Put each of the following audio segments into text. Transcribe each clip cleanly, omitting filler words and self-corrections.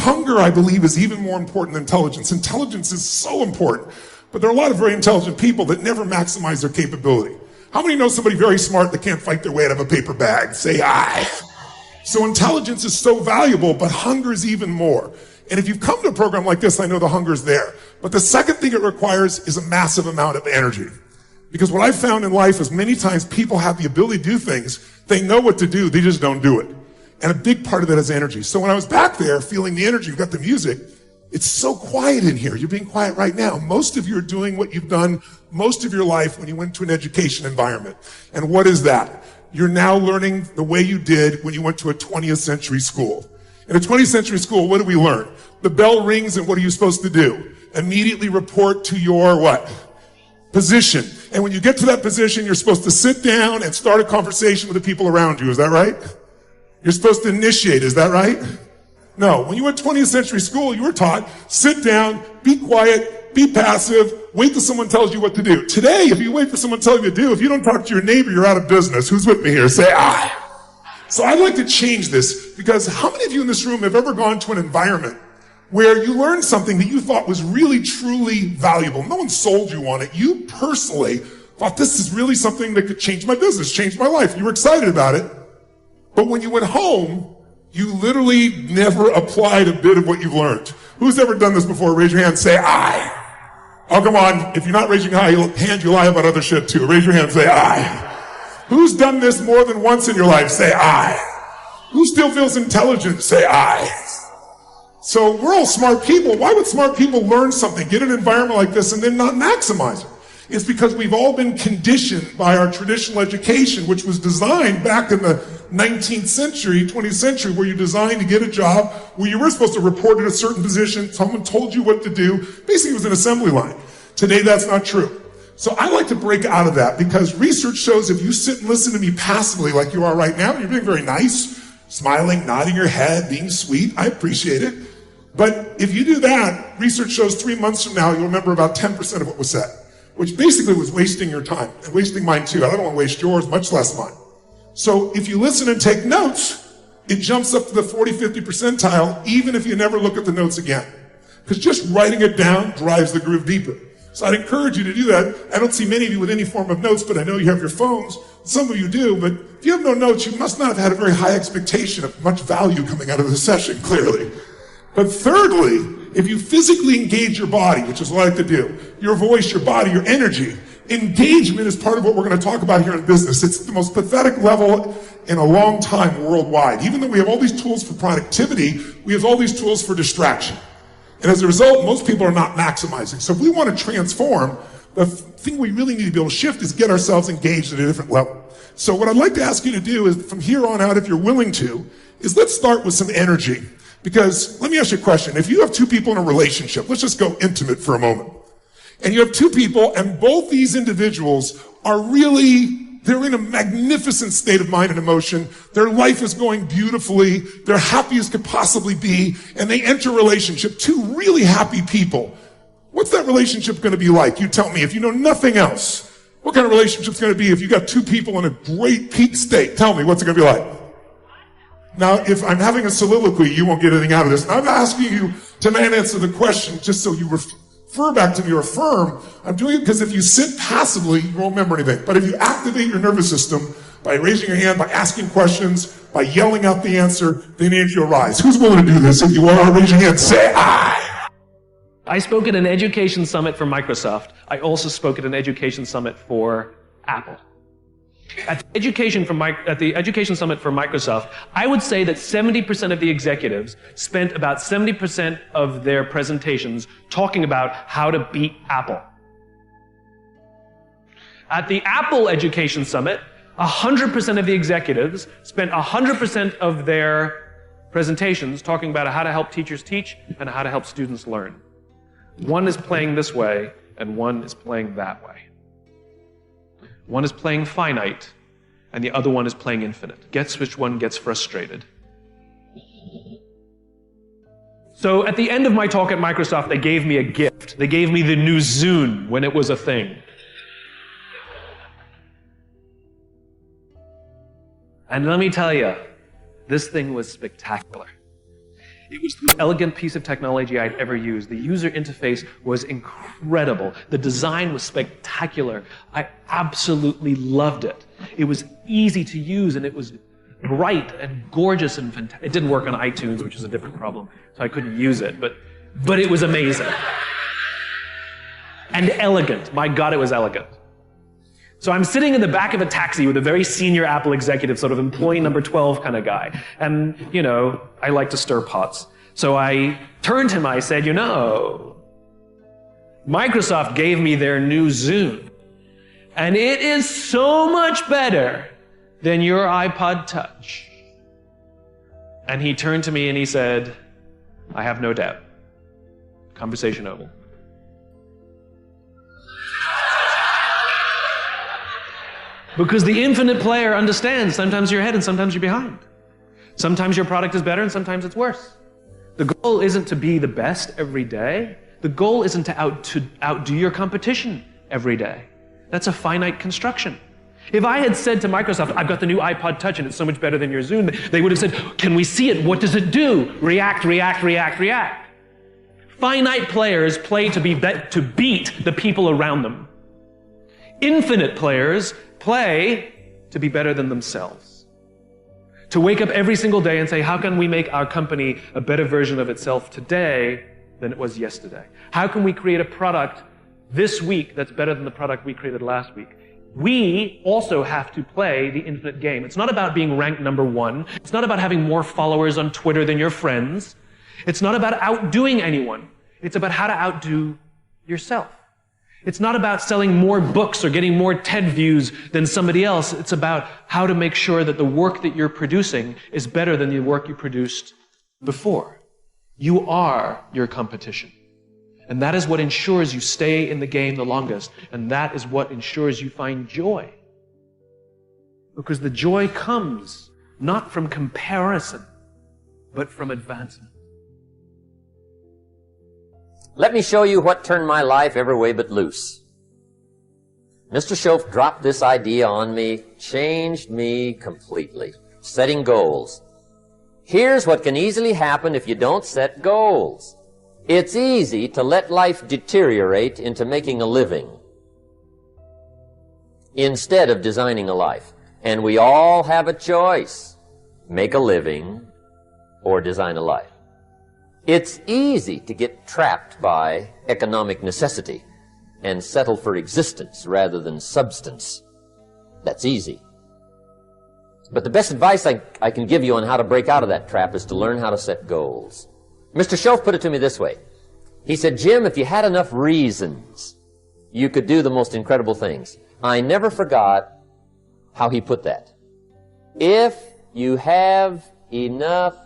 Hunger, I believe, is even more important than intelligence. Intelligence is so important, but there are a lot of very intelligent people that never maximize their capability. How many know somebody very smart that can't fight their way out of a paper bag? Say aye. So intelligence is so valuable, but hunger is even more. And if you've come to a program like this, I know the hunger's there. But the second thing it requires is a massive amount of energy. Because what I've found in life is many times people have the ability to do things, they know what to do, they just don't do it. And a big part of that is energy. So when I was back there feeling the energy, you've got the music, it's so quiet in here. You're being quiet right now. Most of you are doing what you've done most of your life when you went to an education environment. And what is that? You're now learning the way you did when you went to a 20th century school. In a 20th century school, what do we learn? The bell rings and what are you supposed to do? Immediately report to your what? Position. And when you get to that position, you're supposed to sit down and start a conversation with the people around you. Is that right? You're supposed to initiate. Is that right? No. When you went to 20th century school, you were taught, sit down, be quiet, be passive, wait till someone tells you what to do. Today, if you wait for someone to tell you what to do, if you don't talk to your neighbor, you're out of business. Who's with me here? Say, aye. So I'd like to change this, because how many of you in this room have ever gone to an environment where you learned something that you thought was really, truly valuable? No one sold you on it. You personally thought, this is really something that could change my business, change my life. You were excited about it. But when you went home, you literally never applied a bit of what you've learned. Who's ever done this before? Raise your hand, say aye. Oh, come on. If you're not raising your hand, you lie about other shit too. Raise your hand, say aye. Who's done this more than once in your life? Say aye. Who still feels intelligent? Say aye. So we're all smart people. Why would smart people learn something, get an environment like this, and then not maximize it? It's because we've all been conditioned by our traditional education, which was designed back in the 19th century, 20th century, where you're designed to get a job, where you were supposed to report at a certain position, someone told you what to do. Basically, it was an assembly line. Today, that's not true. So I like to break out of that, because research shows if you sit and listen to me passively like you are right now, you're being very nice, smiling, nodding your head, being sweet, I appreciate it. But if you do that, research shows 3 months from now, you'll remember about 10% of what was said, which basically was wasting your time, and wasting mine too. I don't want to waste yours, much less mine. So if you listen and take notes, it jumps up to the 40, 50 percentile, even if you never look at the notes again. Because just writing it down drives the groove deeper. So I'd encourage you to do that. I don't see many of you with any form of notes, but I know you have your phones. Some of you do, but if you have no notes, you must not have had a very high expectation of much value coming out of the session, clearly. But thirdly, if you physically engage your body, which is what I like to do, your voice, your body, your energy, engagement is part of what we're going to talk about here in business. It's the most pathetic level in a long time worldwide. Even though we have all these tools for productivity, we have all these tools for distraction. And as a result, most people are not maximizing. So if we want to transform, the thing we really need to be able to shift is get ourselves engaged at a different level. So what I'd like to ask you to do is, from here on out, if you're willing to, is let's start with some energy. Because let me ask you a question. If you have two people in a relationship, let's just go intimate for a moment. And you have two people, and both these individuals are really, they're in a magnificent state of mind and emotion. Their life is going beautifully. They're happy as could possibly be. And they enter a relationship, two really happy people. What's that relationship going to be like? You tell me. If you know nothing else, what kind of relationship is going to be if you got two people in a great peak state? Tell me, what's it going to be like? Now, if I'm having a soliloquy, you won't get anything out of this. And I'm asking you to not answer the question just so you refer back to me or affirm. I'm doing it because if you sit passively, you won't remember anything. But if you activate your nervous system by raising your hand, by asking questions, by yelling out the answer, then you'll rise. Who's willing to do this? If you are, raise your hand, say aye. I spoke at an education summit for Microsoft. I also spoke at an education summit for Apple. At the Education Summit for Microsoft, I would say that 70% of the executives spent about 70% of their presentations talking about how to beat Apple. At the Apple Education Summit, 100% of the executives spent 100% of their presentations talking about how to help teachers teach and how to help students learn. One is playing this way, and one is playing that way. One is playing finite, and the other one is playing infinite. Guess which one gets frustrated? So at the end of my talk at Microsoft, they gave me a gift. They gave me the new Zune when it was a thing. And let me tell you, this thing was spectacular. It was the most elegant piece of technology I'd ever used. The user interface was incredible. The design was spectacular. I absolutely loved it. It was easy to use, and it was bright and gorgeous and fantastic. It didn't work on iTunes, which is a different problem, so I couldn't use it, but it was amazing. And elegant. My God, it was elegant. So I'm sitting in the back of a taxi with a very senior Apple executive, sort of employee number 12 kind of guy. And, you know, I like to stir pots. So I turned to him, I said, you know, Microsoft gave me their new Zoom, and it is so much better than your iPod Touch. And he turned to me and he said, I have no doubt. Conversation over. Because the infinite player understands sometimes you're ahead and sometimes you're behind. Sometimes your product is better and sometimes it's worse. The goal isn't to be the best every day. The goal isn't to outdo your competition every day. That's a finite construction. If I had said to Microsoft, I've got the new iPod Touch and it's so much better than your Zoom, they would have said, can we see it? What does it do? React, react, react, react. Finite players play to beat the people around them. Infinite players play to be better than themselves. To wake up every single day and say, how can we make our company a better version of itself today than it was yesterday? How can we create a product this week that's better than the product we created last week? We also have to play the infinite game. It's not about being ranked number one. It's not about having more followers on Twitter than your friends. It's not about outdoing anyone. It's about how to outdo yourself. It's not about selling more books or getting more TED views than somebody else. It's about how to make sure that the work that you're producing is better than the work you produced before. You are your competition. And that is what ensures you stay in the game the longest. And that is what ensures you find joy. Because the joy comes not from comparison, but from advancement. Let me show you what turned my life every way but loose. Mr. Shoaff dropped this idea on me, changed me completely. Setting goals. Here's what can easily happen if you don't set goals. It's easy to let life deteriorate into making a living instead of designing a life. And we all have a choice. Make a living or design a life. It's easy to get trapped by economic necessity and settle for existence rather than substance. That's easy. But the best advice I can give you on how to break out of that trap is to learn how to set goals. Mr. Shoaff put it to me this way. He said, Jim, if you had enough reasons, you could do the most incredible things. I never forgot how he put that. If you have enough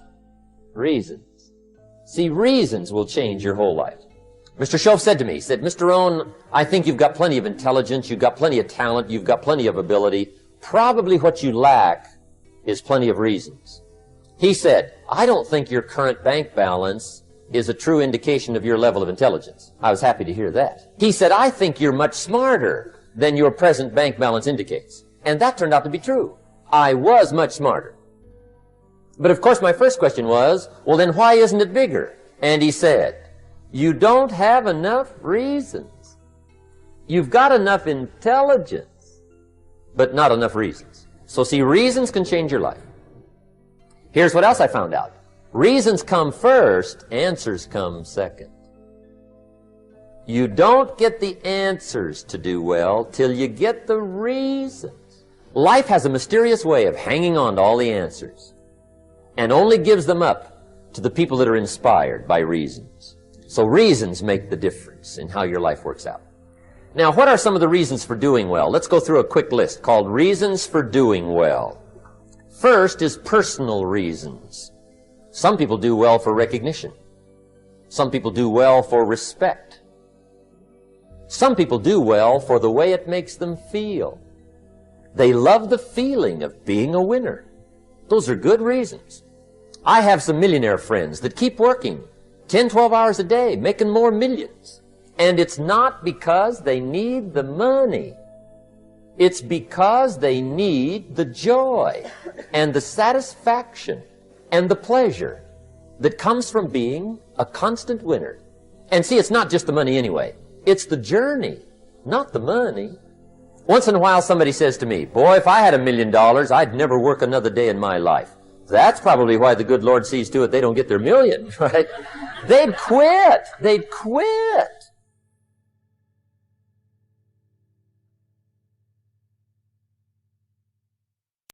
reasons. See, reasons will change your whole life. Mr. Shoaff said to me, he said, Mr. Rohn, I think you've got plenty of intelligence, you've got plenty of talent, you've got plenty of ability. Probably what you lack is plenty of reasons. He said, I don't think your current bank balance is a true indication of your level of intelligence. I was happy to hear that. He said, I think you're much smarter than your present bank balance indicates. And that turned out to be true. I was much smarter. But of course my first question was, well then why isn't it bigger? And he said, you don't have enough reasons. You've got enough intelligence, but not enough reasons. So see, reasons can change your life. Here's what else I found out. Reasons come first, answers come second. You don't get the answers to do well till you get the reasons. Life has a mysterious way of hanging on to all the answers and only gives them up to the people that are inspired by reasons. So reasons make the difference in how your life works out. Now, what are some of the reasons for doing well? Let's go through a quick list called Reasons for Doing Well. First is personal reasons. Some people do well for recognition. Some people do well for respect. Some people do well for the way it makes them feel. They love the feeling of being a winner. Those are good reasons. I have some millionaire friends that keep working 10, 12 hours a day, making more millions. And it's not because they need the money. It's because they need the joy and the satisfaction and the pleasure that comes from being a constant winner. And see, it's not just the money anyway. It's the journey, not the money. Once in a while somebody says to me, boy, if I had $1 million, I'd never work another day in my life. That's probably why the good Lord sees to it they don't get their million, right? They'd quit. They'd quit.